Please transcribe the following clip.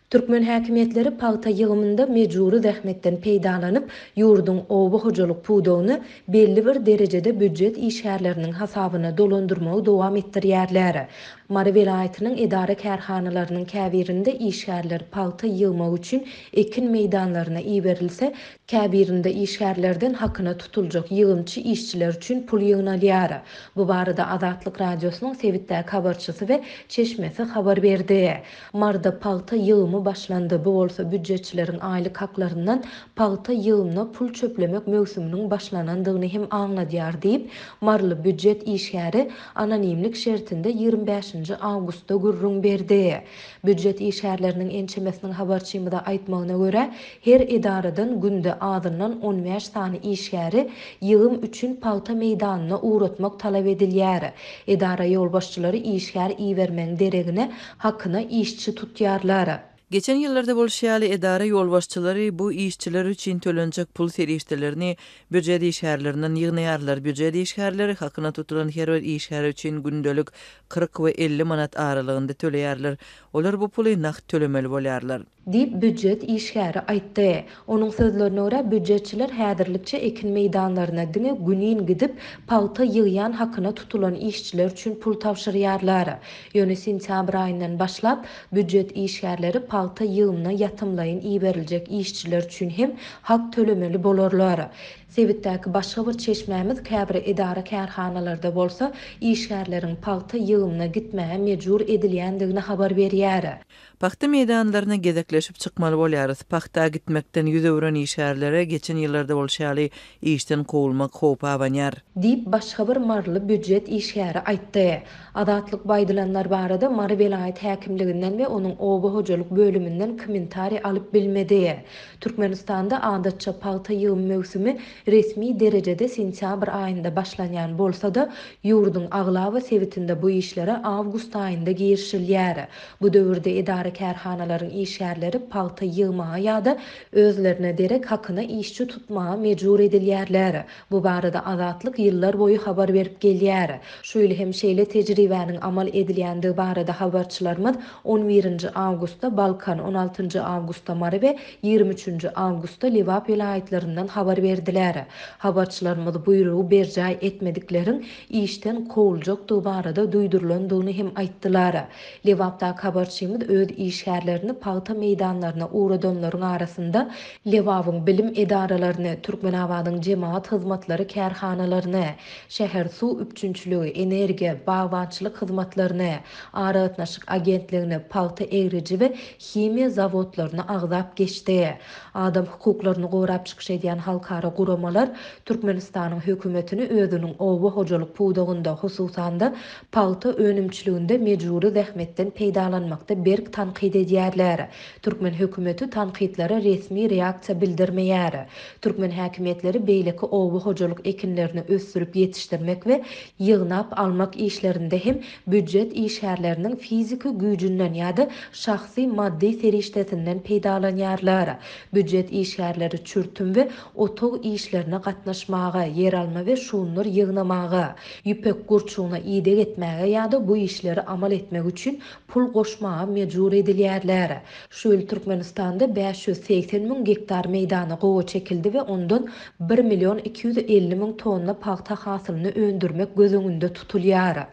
Türkmen häkimetleri paýta ýygymynda mejburi zähmetden peýdalanyp, ýurdun oba hojalyk pudugyny belli bir derejede büdjet işgärleriniň hasabyna dolandyrmagy dowam etdirýärler. Mary welaýatynyň edara kärhanalarynyň käbirinde işgärler paýta ýygmak üçin ekin meýdanlaryna iýerilse, käbirinde işgärlerden hakyna tutuljak ýygymçy işçiler üçin pul ýygnalýar. Bu barada Azatlyk radiosynyň Sewitdäki habarçysy we Çeşmesi habar berdi. Marda paýta ýygymy başlandy. Bu bolsa büdjetçileriň aýlyk haklaryndan paýta ýygymyna pul çöplemek mövsüminiň başlanandygyny hem aňladýar diýip marly büdjet işgäri anonimlik şertinde 25-nji awgustda gürrüň berdi. Büdjet işgärleriniň ençemesiniň habarçymyda aýtmagyna görä, her edaradan günde azyndan 15 sany işgäri ýygym üçin paýta meýdanyna uğratmak talap edilýär. Edara ýolbaşçylary işgär iýermeň deregine hakyna işçi tutýarlar. Geçen ýyllarda bolşýaly edara ýolbaşçylary bu işçiler üçin tölenjek pul serişdelerini büdjet işgärlerinden ýygnaýarlar. Büdjet işgärleri hakyna tutulan her bir işgär üçin gündelik 40 we 50 manat aralygynda töleýärler. Olar bu puly naqd tölemeli bolýarlar. Dip büdjet işgäri aýtdy. Onuň sözlerine görä büdjetçiler häzirlikçe ekin meýdanlaryna diňe günün gidip paýta ýygýan hakyna tutulan işçiler üçin pul tapşyrýarlar. Ýöne sentyabr aýyndan başlap büdjet işgärleri paýta ýygymyna ýatymlaýyn iýeriljek işçiler üçin hem hak tölemeli bolarlar. Sewitdäki başga bir çeşmämiz käbir edara kärhanalarda bolsa işgärleriň paýta ýygymyna gitmäge mejbur edilýändigini habar berýär. Paxta meýdanlaryna gezekleşip çykmaly bolýarys. Paxta gitmekden ýüze öwren işgärlere geçen ýyllarda bolşýaly işden kowulmak howpy abanýar. Dip başga bir marly büdjet işgäri aýtdy. Azatlyk baýdylanlar barada Mary welaýat häkimliginden we onuň oba hojalyk bölüminden kommentari alyp bilmedi. Türkmenistanda adatça paýta ýygym mövsümi resmi derejede sentyabr aýynda başlanýan bolsa-da, ýurdun aglawy sewitinde bu işlere awgust aýynda girişilýär. Bu döwürde edara kärhanalaryň işgärleri paýta ýygmaga ýa-da özlerine derek hakyna işçi tutmaga mejbur edilýärler. Bu barada Azatlyk ýyllar boyu habar berip gelýär. Şöyle hem şeýle tejribäniň amal edilýändigi barada habarçylarymyz 11-nji awgustda Balkan, 16-njy awgustda Mary we 23-nji awgustda Lewap welaýatlaryndan habar berdiler. Habarçylarymyz buýrugy berjay etmedikleriň işden kowuljak barada duýdurulandygyny hem aýtdylar. Lewapdaky habarçymyz öz işgärlerini paýta meýdanlaryna uğradanlaryň arasynda Lewawyň bilim edaralaryny, Türkmenabadyň jemaat hyzmatlary kärhanalaryny, şäher suw üpçünçiligi, energiýa, bagwançylyk hyzmatlaryny, aratnaşyk agentligini, paýta egriji we himiýa zawodlaryny agzap geçdi. Adam hukuklaryny gorap çykyş edýän halkara guramalar Türkmenistanyň hökümetini özüniň oba hojalyk pudugynda, hususanda paýta önümçiliginde mejburi zähmetden peýdalanmakda berk tanqid edýärler. Türkmen hökümeti tanqidlere resmi reaksiýa bildirmeýär. Türkmen häkimetleri beýleki oba hojalyk ekinlerini ösdürip ýetişdirmek we ýygnap almak işlerinde hem büdjet işgärleriniň fiziki güýjünden ýa-da şahsy maddi serişdesinden peýdalanýarlar. Büdjet işgärleri çürtüm we otog işlerine gatnaşmaga, yer alma we şuunlar ýygnamaga, ýüpek gurçugyna ýydak etmäge ýa-da bu işleri amal etmek üçin pul goşmaga mejbur edilýärler. Şu ýyl Türkmenistanda 580 000 hektar meýdany gowa çekildi we ondan 1 250 000 tonna paýta hasylyny öndürmek göz öňünde tutulýar.